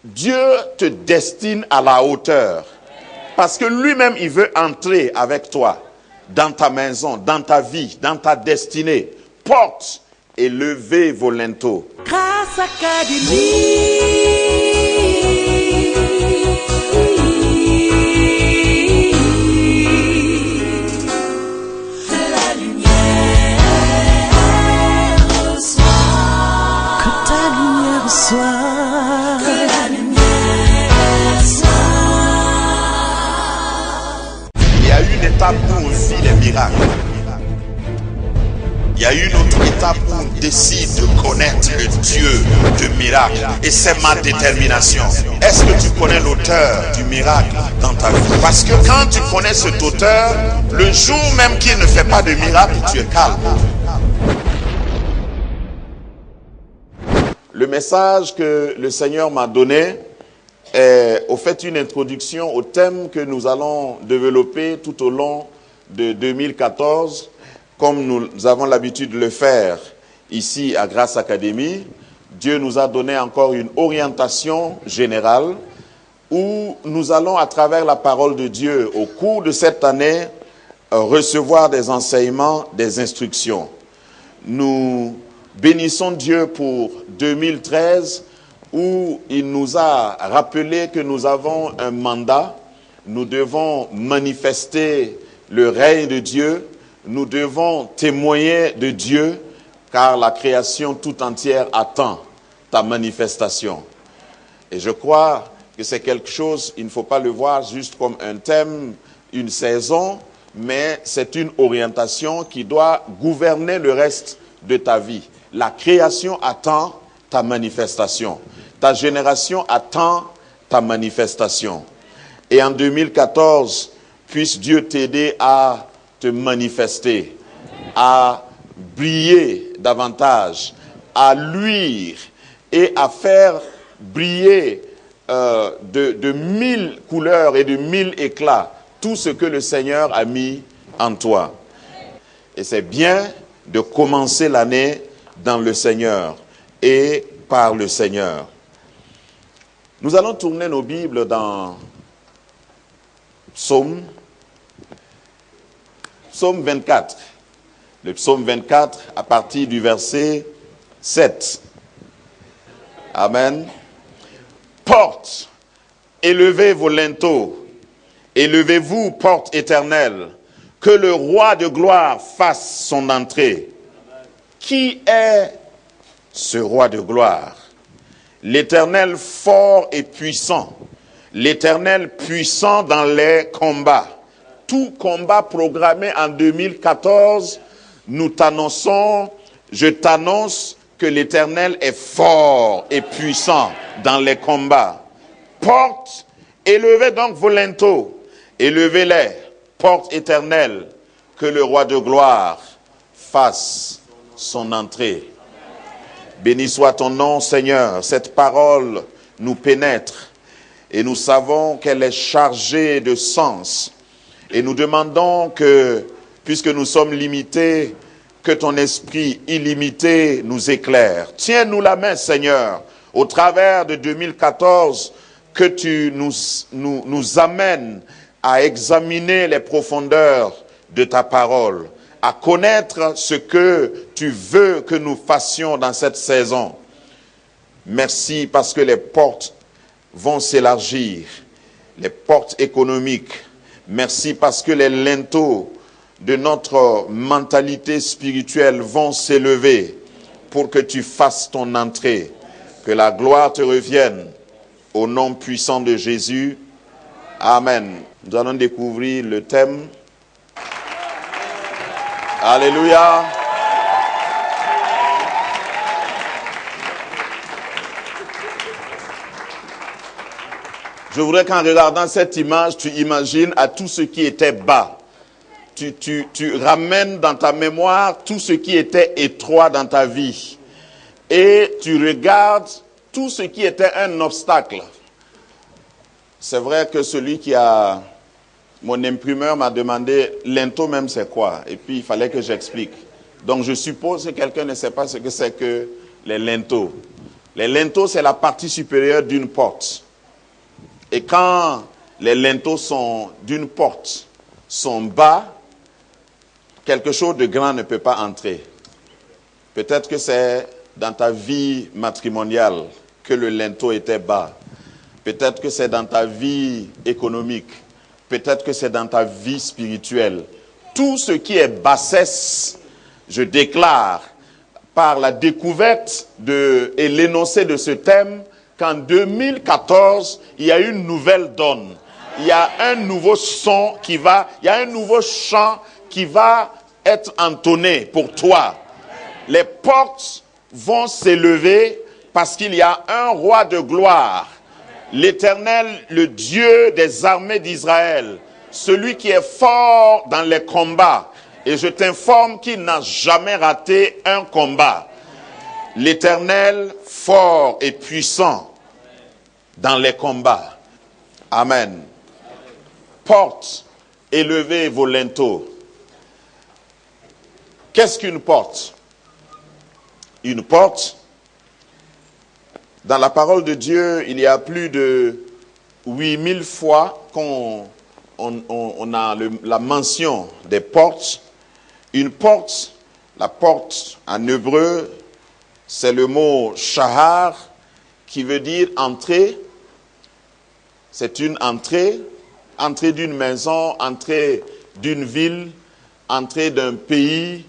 Dieu te destine à la hauteur. Parce que lui-même, il veut entrer avec toi dans ta maison, dans ta vie, dans ta destinée. Porte et levez vos linteaux. Grâce Académie. Il y a une étape où on vit les miracles. Il y a une autre étape où on décide de connaître le Dieu de miracle. Et c'est ma détermination. Est-ce que tu connais l'auteur du miracle dans ta vie? Parce que quand tu connais cet auteur, le jour même qu'il ne fait pas de miracle, tu es calme. Le message que le Seigneur m'a donné est au fait une introduction au thème que nous allons développer tout au long de 2014, comme nous avons l'habitude de le faire ici à Grâce Académie. Dieu nous a donné encore une orientation générale où nous allons, à travers la parole de Dieu, au cours de cette année, recevoir des enseignements, des instructions. Nous bénissons Dieu pour 2013 où il nous a rappelé que nous avons un mandat. Nous devons manifester le règne de Dieu. Nous devons témoigner de Dieu car la création tout entière attend ta manifestation. Et je crois que c'est quelque chose, il ne faut pas le voir juste comme un thème, une saison, mais c'est une orientation qui doit gouverner le reste de ta vie. La création attend ta manifestation. Ta génération attend ta manifestation. Et en 2014, puisse Dieu t'aider à te manifester, à briller davantage, à luire et à faire briller de 1000 couleurs et de 1000 éclats tout ce que le Seigneur a mis en toi. Et c'est bien de commencer l'année dans le Seigneur et par le Seigneur. Nous allons tourner nos Bibles dans Psaume 24. Le Psaume 24 à partir du verset 7. Amen. Porte, élevez vos linteaux, élevez-vous, porte éternelle, que le roi de gloire fasse son entrée. Qui est ce roi de gloire? L'Éternel fort et puissant, l'Éternel puissant dans les combats. Tout combat programmé en 2014, nous t'annonçons, je t'annonce que l'Éternel est fort et puissant dans les combats. Porte, élevez donc vos linteaux, élevez-les, porte éternelle, que le roi de gloire fasse son entrée. Béni soit ton nom, Seigneur. Cette parole nous pénètre et nous savons qu'elle est chargée de sens. Et nous demandons que, puisque nous sommes limités, que ton esprit illimité nous éclaire. Tiens-nous la main, Seigneur, au travers de 2014, que tu nous amènes à examiner les profondeurs de ta parole, à connaître ce que tu veux que nous fassions dans cette saison. Merci parce que les portes vont s'élargir, les portes économiques. Merci parce que les linteaux de notre mentalité spirituelle vont s'élever pour que tu fasses ton entrée. Que la gloire te revienne au nom puissant de Jésus. Amen. Nous allons découvrir le thème. Alléluia. Je voudrais qu'en regardant cette image, tu imagines à tout ce qui était bas. Tu ramènes dans ta mémoire tout ce qui était étroit dans ta vie. Et tu regardes tout ce qui était un obstacle. C'est vrai que celui qui a... Mon imprimeur m'a demandé, linteau même c'est quoi? Et puis il fallait que j'explique. Donc je suppose que quelqu'un ne sait pas ce que c'est que les linteaux. Les linteaux, c'est la partie supérieure d'une porte. Et quand les linteaux d'une porte sont bas, quelque chose de grand ne peut pas entrer. Peut-être que c'est dans ta vie matrimoniale que le linteau était bas. Peut-être que c'est dans ta vie économique. Peut-être que c'est dans ta vie spirituelle. Tout ce qui est bassesse, je déclare, par la découverte et l'énoncé de ce thème, qu'en 2014, il y a une nouvelle donne. Il y a un nouveau son il y a un nouveau chant qui va être entonné pour toi. Les portes vont s'élever parce qu'il y a un roi de gloire, l'Éternel, le Dieu des armées d'Israël, celui qui est fort dans les combats. Et je t'informe qu'il n'a jamais raté un combat. L'Éternel, fort et puissant dans les combats. Amen. Porte, élevez vos linteaux. Qu'est-ce qu'une porte? Une porte, dans la parole de Dieu, il y a plus de 8000 fois qu'on a la mention des portes. Une porte, la porte en hébreu, c'est le mot shahar, qui veut dire entrée. C'est une entrée, entrée d'une maison, entrée d'une ville, entrée d'un pays.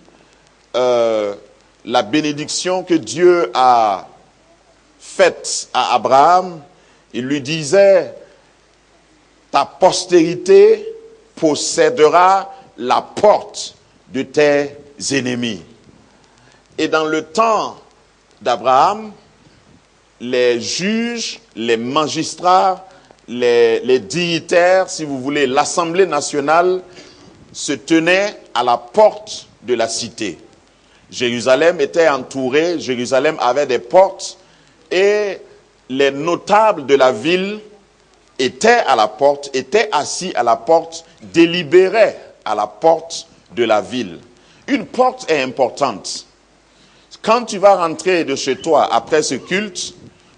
La bénédiction que Dieu a faite à Abraham, il lui disait, ta postérité possédera la porte de tes ennemis. Et dans le temps d'Abraham, les juges, les magistrats, les dignitaires, si vous voulez, l'Assemblée nationale se tenait à la porte de la cité. Jérusalem était entourée, Jérusalem avait des portes et les notables de la ville étaient à la porte, étaient assis à la porte, délibéraient à la porte de la ville. Une porte est importante. Quand tu vas rentrer de chez toi après ce culte,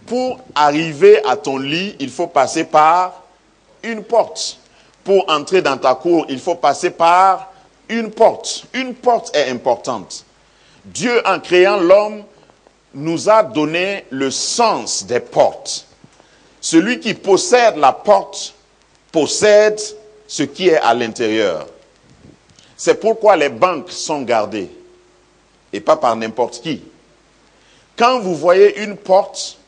pour arriver à ton lit, il faut passer par une porte. Pour entrer dans ta cour, il faut passer par une porte. Une porte est importante. Dieu, en créant l'homme, nous a donné le sens des portes. Celui qui possède la porte possède ce qui est à l'intérieur. C'est pourquoi les banques sont gardées et pas par n'importe qui. Quand vous voyez une porte,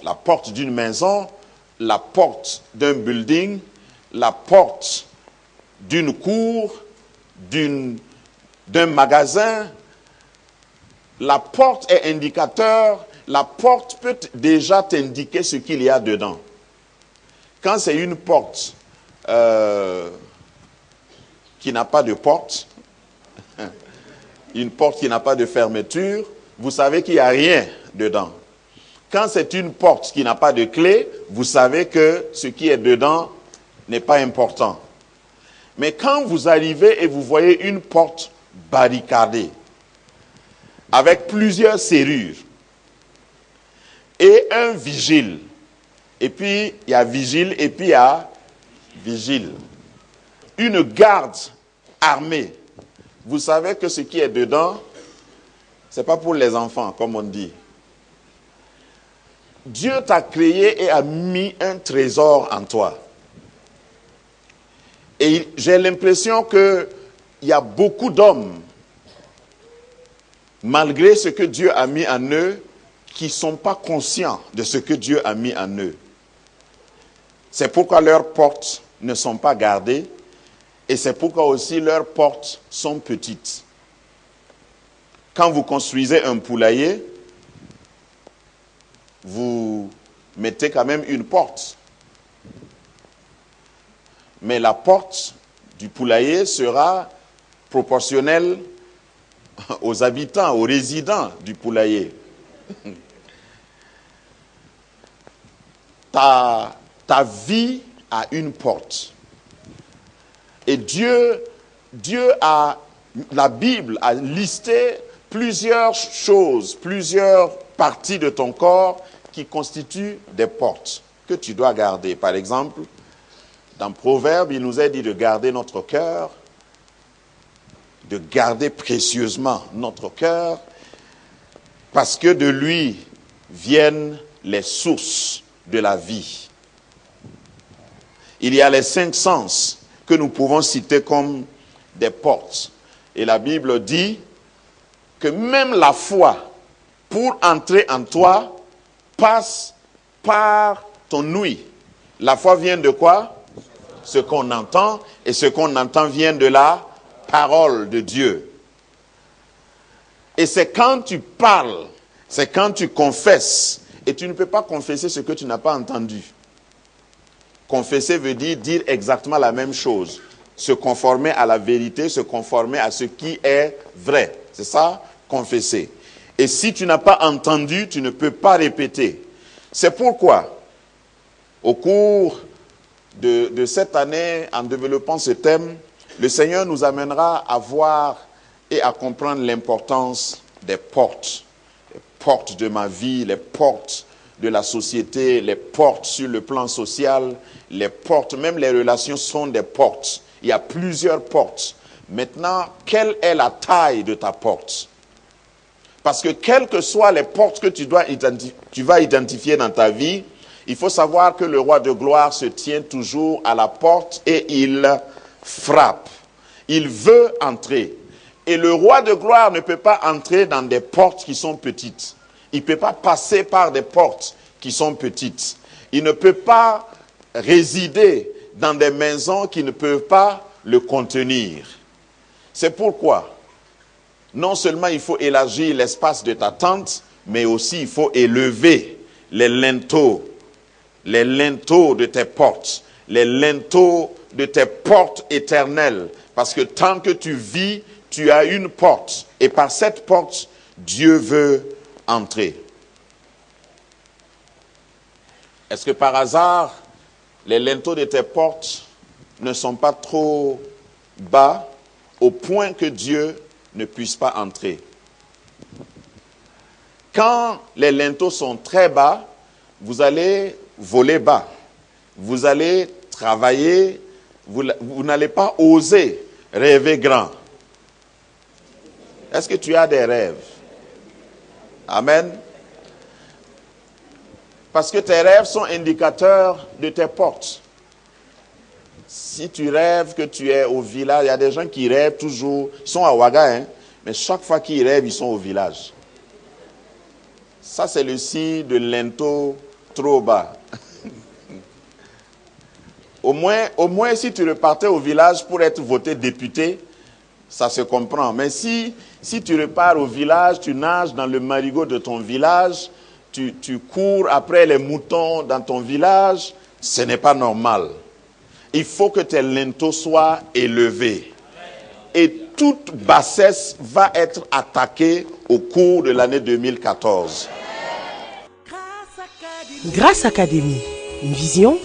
la porte d'une maison, la porte d'un building, la porte d'une cour, d'un magasin, la porte est indicateur, la porte peut déjà t'indiquer ce qu'il y a dedans. Quand c'est une porte qui n'a pas de porte, une porte qui n'a pas de fermeture, vous savez qu'il n'y a rien dedans. Quand c'est une porte qui n'a pas de clé, vous savez que ce qui est dedans n'est pas important. Mais quand vous arrivez et vous voyez une porte barricadée, avec plusieurs serrures, et un vigile, et puis il y a vigile, et puis il y a vigile, une garde armée, vous savez que ce qui est dedans, ce n'est pas pour les enfants, comme on dit. Dieu t'a créé et a mis un trésor en toi. Et j'ai l'impression qu'il y a beaucoup d'hommes, malgré ce que Dieu a mis en eux, qui ne sont pas conscients de ce que Dieu a mis en eux. C'est pourquoi leurs portes ne sont pas gardées, et c'est pourquoi aussi leurs portes sont petites. Quand vous construisez un poulailler, vous mettez quand même une porte. Mais la porte du poulailler sera proportionnelle aux habitants, aux résidents du poulailler. Ta vie a une porte. Et la Bible a listé plusieurs choses, plusieurs parties de ton corps qui constituent des portes que tu dois garder. Par exemple, dans Proverbe, il nous est dit de garder notre cœur, de garder précieusement notre cœur, parce que de lui viennent les sources de la vie. Il y a les 5 sens que nous pouvons citer comme des portes. Et la Bible dit que même la foi, pour entrer en toi, passe par ton ouïe. La foi vient de quoi? Ce qu'on entend, et ce qu'on entend vient de la parole de Dieu. Et c'est quand tu parles, c'est quand tu confesses, et tu ne peux pas confesser ce que tu n'as pas entendu. Confesser veut dire exactement la même chose. Se conformer à la vérité, se conformer à ce qui est vrai. C'est ça, confesser. Et si tu n'as pas entendu, tu ne peux pas répéter. C'est pourquoi, au cours de cette année, en développant ce thème, le Seigneur nous amènera à voir et à comprendre l'importance des portes. Les portes de ma vie, les portes de la société, les portes sur le plan social, les portes, même les relations sont des portes. Il y a plusieurs portes. Maintenant, quelle est la taille de ta porte? Parce que quelles que soient les portes que tu vas identifier dans ta vie, il faut savoir que le roi de gloire se tient toujours à la porte et il frappe. Il veut entrer. Et le roi de gloire ne peut pas entrer dans des portes qui sont petites. Il ne peut pas passer par des portes qui sont petites. Il ne peut pas résider dans des maisons qui ne peuvent pas le contenir. C'est pourquoi, non seulement il faut élargir l'espace de ta tente, mais aussi il faut élever les linteaux de tes portes, les linteaux de tes portes éternelles. Parce que tant que tu vis, tu as une porte. Et par cette porte, Dieu veut entrer. Est-ce que par hasard, les linteaux de tes portes ne sont pas trop bas au point que Dieu ne puisse pas entrer? Quand les linteaux sont très bas, vous allez voler bas. Vous allez travailler, vous n'allez pas oser rêver grand. Est-ce que tu as des rêves? Amen. Parce que tes rêves sont indicateurs de tes portes. Si tu rêves que tu es au village, il y a des gens qui rêvent toujours, ils sont à Ouaga, mais chaque fois qu'ils rêvent, ils sont au village. Ça, c'est le signe de linteau trop bas. Au moins, si tu repartais au village pour être voté député, ça se comprend. Mais si tu repars au village, tu nages dans le marigot de ton village, tu cours après les moutons dans ton village, ce n'est pas normal. Il faut que tes linteaux soient élevés. Et toute bassesse va être attaquée au cours de l'année 2014. Grâce Académie, une vision,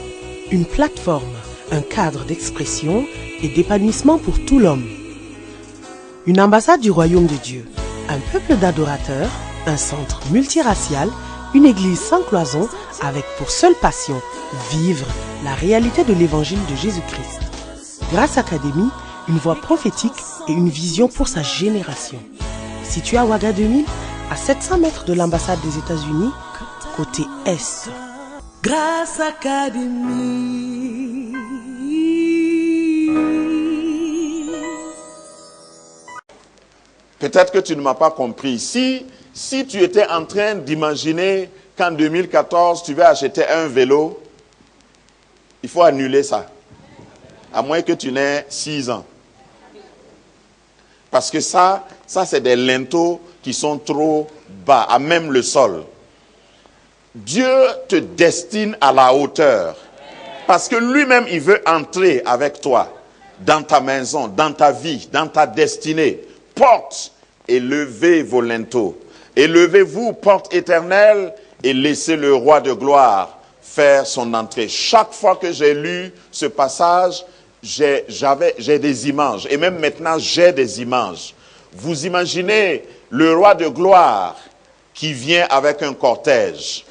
une plateforme, un cadre d'expression et d'épanouissement pour tout l'homme. Une ambassade du royaume de Dieu, un peuple d'adorateurs, un centre multiracial, une église sans cloison avec pour seule passion vivre la réalité de l'évangile de Jésus-Christ. Grâce Académie, une voix prophétique et une vision pour sa génération. Situé à Ouaga 2000, à 700 mètres de l'ambassade des États-Unis, côté Est. Grâce Académie. Peut-être que tu ne m'as pas compris. Si tu étais en train d'imaginer qu'en 2014, tu vas acheter un vélo, il faut annuler ça. À moins que tu n'aies 6 ans. Parce que ça c'est des linteaux qui sont trop bas, à même le sol. Dieu te destine à la hauteur. Parce que lui-même, il veut entrer avec toi dans ta maison, dans ta vie, dans ta destinée. Porte et levez vos linteaux. Élevez-vous, porte éternelle, et laissez le roi de gloire faire son entrée. Chaque fois que j'ai lu ce passage, j'ai des images. Et même maintenant, j'ai des images. Vous imaginez le roi de gloire qui vient avec un cortège.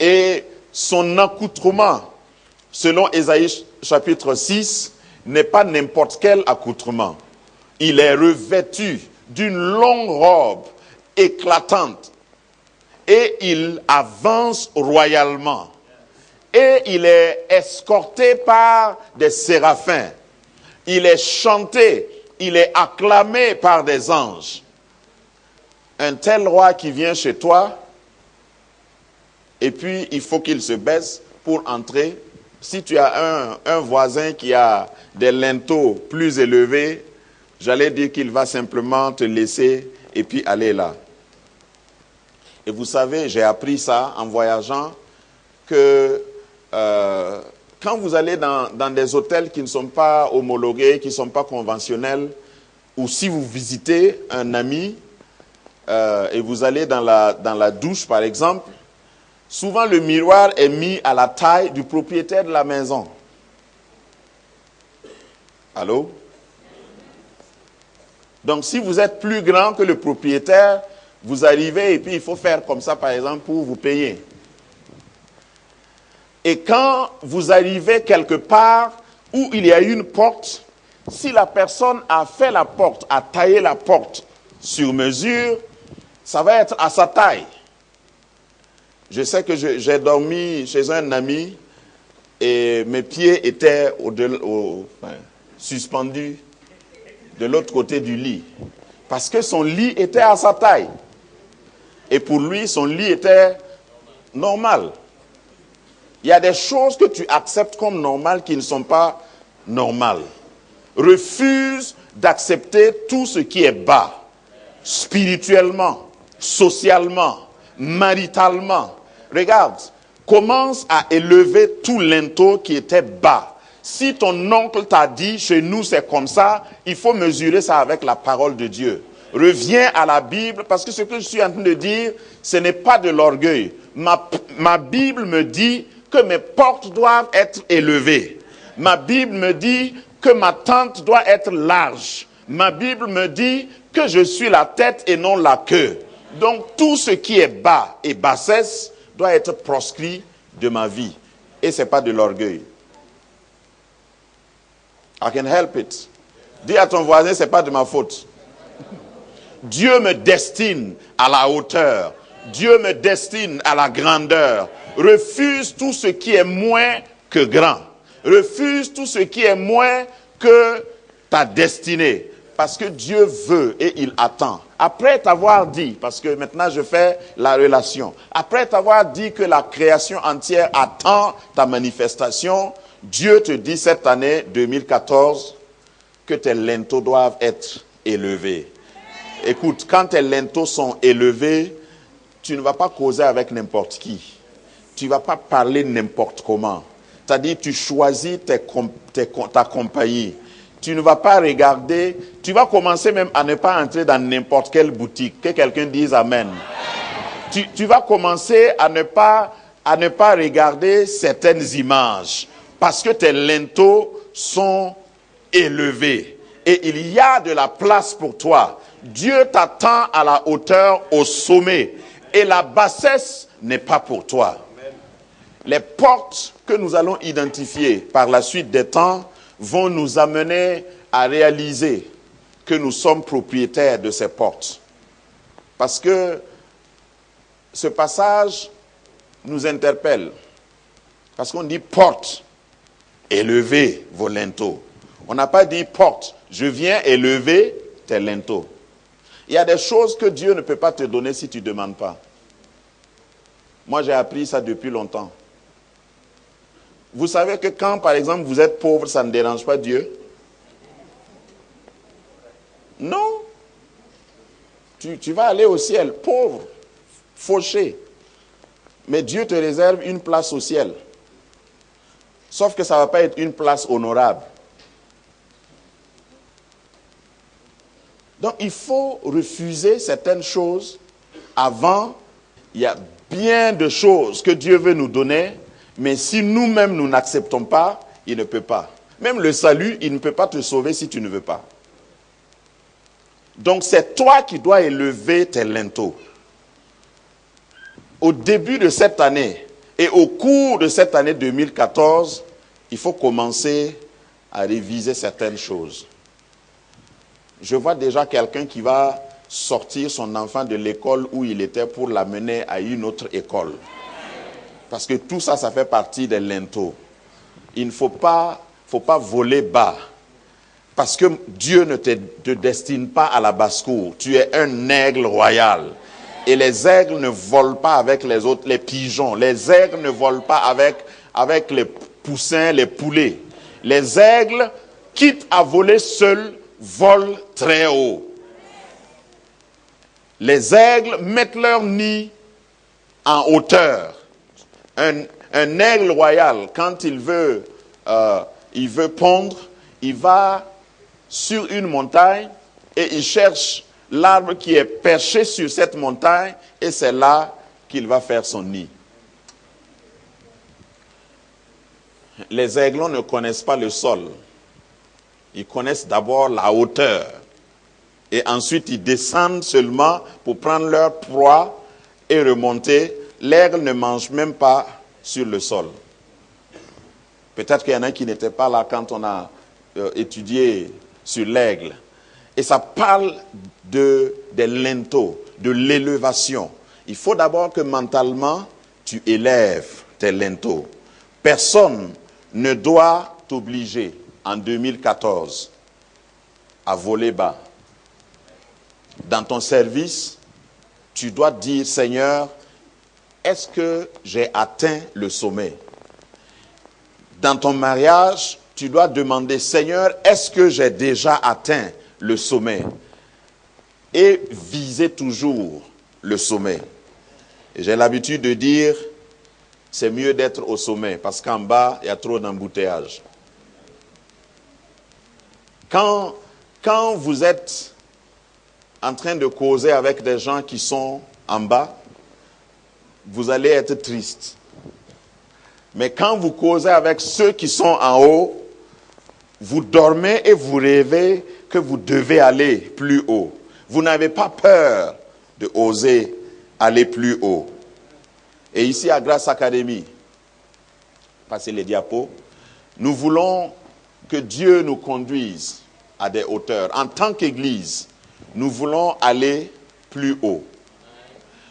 Et son accoutrement, selon Ésaïe chapitre 6, n'est pas n'importe quel accoutrement. Il est revêtu d'une longue robe éclatante et il avance royalement. Et il est escorté par des séraphins. Il est chanté, il est acclamé par des anges. Un tel roi qui vient chez toi, et puis il faut qu'il se baisse pour entrer. Si tu as un voisin qui a des linteaux plus élevés, j'allais dire qu'il va simplement te laisser et puis aller là. Et vous savez, j'ai appris ça en voyageant, que quand vous allez dans des hôtels qui ne sont pas homologués, qui ne sont pas conventionnels, ou si vous visitez un ami et vous allez dans la douche par exemple, souvent le miroir est mis à la taille du propriétaire de la maison. Allô? Donc si vous êtes plus grand que le propriétaire, vous arrivez et puis il faut faire comme ça par exemple pour vous payer. Et quand vous arrivez quelque part où il y a une porte, si la personne a fait la porte, a taillé la porte sur mesure, ça va être à sa taille. Je sais que j'ai dormi chez un ami et mes pieds étaient suspendus de l'autre côté du lit. Parce que son lit était à sa taille. Et pour lui, son lit était normal. Il y a des choses que tu acceptes comme normales qui ne sont pas normales. Refuse d'accepter tout ce qui est bas, spirituellement, socialement, maritalement. Regarde, commence à élever tout linteau qui était bas. Si ton oncle t'a dit, chez nous c'est comme ça, il faut mesurer ça avec la parole de Dieu. Reviens à la Bible, parce que ce que je suis en train de dire, ce n'est pas de l'orgueil. Ma Bible me dit que mes portes doivent être élevées. Ma Bible me dit que ma tente doit être large. Ma Bible me dit que je suis la tête et non la queue. Donc tout ce qui est bas et bassesse doit être proscrit de ma vie. Et ce n'est pas de l'orgueil. I can help it. Dis à ton voisin, ce n'est pas de ma faute. Dieu me destine à la hauteur. Dieu me destine à la grandeur. Refuse tout ce qui est moins que grand. Refuse tout ce qui est moins que ta destinée. Parce que Dieu veut et il attend. Après t'avoir dit, parce que maintenant je fais la relation. Après t'avoir dit que la création entière attend ta manifestation, Dieu te dit cette année 2014 que tes linteaux doivent être élevés. Écoute, quand tes linteaux sont élevés, tu ne vas pas causer avec n'importe qui. Tu ne vas pas parler n'importe comment. C'est-à-dire, tu choisis ta compagnie. Tu ne vas pas regarder, tu vas commencer même à ne pas entrer dans n'importe quelle boutique. Que quelqu'un dise Amen. Tu vas commencer à ne pas regarder certaines images. Parce que tes linteaux sont élevés. Et il y a de la place pour toi. Dieu t'attend à la hauteur, au sommet. Et la bassesse n'est pas pour toi. Les portes que nous allons identifier par la suite des temps vont nous amener à réaliser que nous sommes propriétaires de ces portes. Parce que ce passage nous interpelle. Parce qu'on dit porte, élevez vos linteaux. On n'a pas dit porte, je viens élever tes linteaux. Il y a des choses que Dieu ne peut pas te donner si tu ne demandes pas. Moi, j'ai appris ça depuis longtemps. Vous savez que quand, par exemple, vous êtes pauvre, ça ne dérange pas Dieu? Non. Tu vas aller au ciel, pauvre, fauché. Mais Dieu te réserve une place au ciel. Sauf que ça ne va pas être une place honorable. Donc, il faut refuser certaines choses avant. Il y a bien de choses que Dieu veut nous donner, mais si nous-mêmes nous n'acceptons pas, il ne peut pas. Même le salut, il ne peut pas te sauver si tu ne veux pas. Donc, c'est toi qui dois élever tes linteaux. au début de cette année et au cours de cette année 2014, il faut commencer à réviser certaines choses. Je vois déjà quelqu'un qui va sortir son enfant de l'école où il était pour l'amener à une autre école. Parce que tout ça, ça fait partie des linteaux. Il ne faut pas voler bas. Parce que Dieu ne te destine pas à la basse-cour. Tu es un aigle royal. Et les aigles ne volent pas avec les autres, les pigeons. Les aigles ne volent pas avec les poussins, les poulets. Les aigles, quitte à voler seuls, volent très haut. Les aigles mettent leur nid en hauteur. Un aigle royal, quand il veut pondre, il va sur une montagne et il cherche l'arbre qui est perché sur cette montagne et c'est là qu'il va faire son nid. Les aiglons ne connaissent pas le sol. Ils connaissent d'abord la hauteur. Et ensuite, ils descendent seulement pour prendre leur proie et remonter. L'aigle ne mange même pas sur le sol. Peut-être qu'il y en a qui n'étaient pas là quand on a étudié sur l'aigle. Et ça parle des linteaux, de l'élévation. Il faut d'abord que mentalement, tu élèves tes linteaux. Personne ne doit t'obliger en 2014 à voler bas. Dans ton service, tu dois dire, Seigneur, est-ce que j'ai atteint le sommet? Dans ton mariage, tu dois demander, Seigneur, est-ce que j'ai déjà atteint le sommet? Et viser toujours le sommet. Et j'ai l'habitude de dire, c'est mieux d'être au sommet, parce qu'en bas, il y a trop d'embouteillages. Quand vous êtes en train de causer avec des gens qui sont en bas, vous allez être triste. Mais quand vous causez avec ceux qui sont en haut, vous dormez et vous rêvez que vous devez aller plus haut. Vous n'avez pas peur de oser aller plus haut. Et ici à Grâce Academy, passez les diapos, nous voulons que Dieu nous conduise à des hauteurs. En tant qu'Église, nous voulons aller plus haut.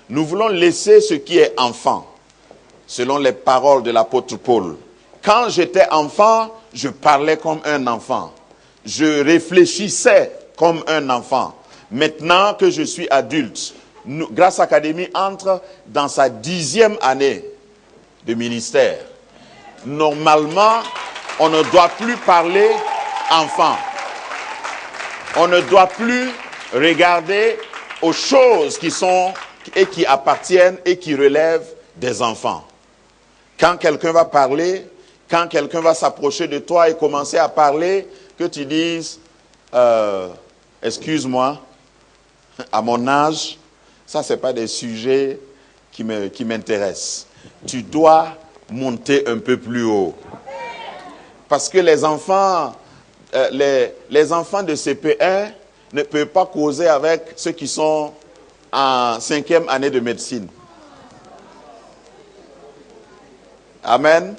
Nous voulons laisser ce qui est enfant, selon les paroles de l'apôtre Paul. Quand j'étais enfant, je parlais comme un enfant. Je réfléchissais comme un enfant. Maintenant que je suis adulte, Grâce Academy entre dans sa 10e année de ministère. Normalement, on ne doit plus parler enfant. On ne doit plus regarder aux choses qui sont et qui appartiennent et qui relèvent des enfants. Quand quelqu'un va parler, quand quelqu'un va s'approcher de toi et commencer à parler, que tu dises, excuse-moi, à mon âge, ça c'est pas des sujets qui m'intéressent. Tu dois monter un peu plus haut. Parce que les enfants, les enfants de CP1 ne peuvent pas causer avec ceux qui sont en 5e année de médecine. Amen.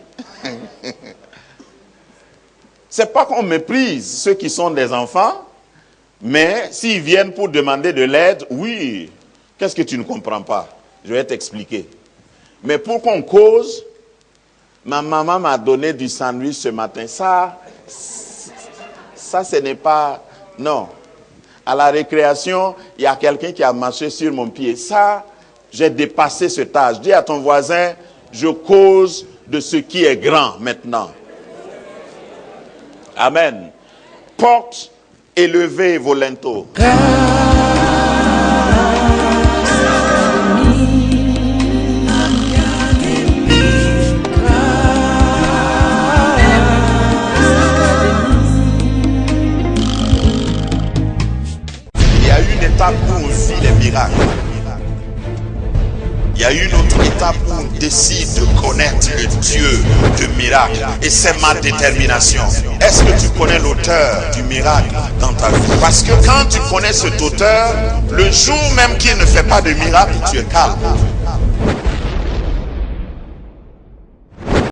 C'est pas qu'on méprise ceux qui sont des enfants, mais s'ils viennent pour demander de l'aide, oui, qu'est-ce que tu ne comprends pas? Je vais t'expliquer. Mais pour qu'on cause, ma maman m'a donné du sandwich ce matin. Ça ce n'est pas... Non. À la récréation, il y a quelqu'un qui a marché sur mon pied. Ça, j'ai dépassé cet âge. Dis à ton voisin, je cause de ce qui est grand maintenant. Amen. Porte, élevez vos linteaux. Où on vit les miracles. Il y a une autre étape où on décide de connaître le Dieu de miracle. Et c'est ma détermination. Est-ce que tu connais l'auteur du miracle dans ta vie? Parce que quand tu connais cet auteur, le jour même qu'il ne fait pas de miracle, tu es calme.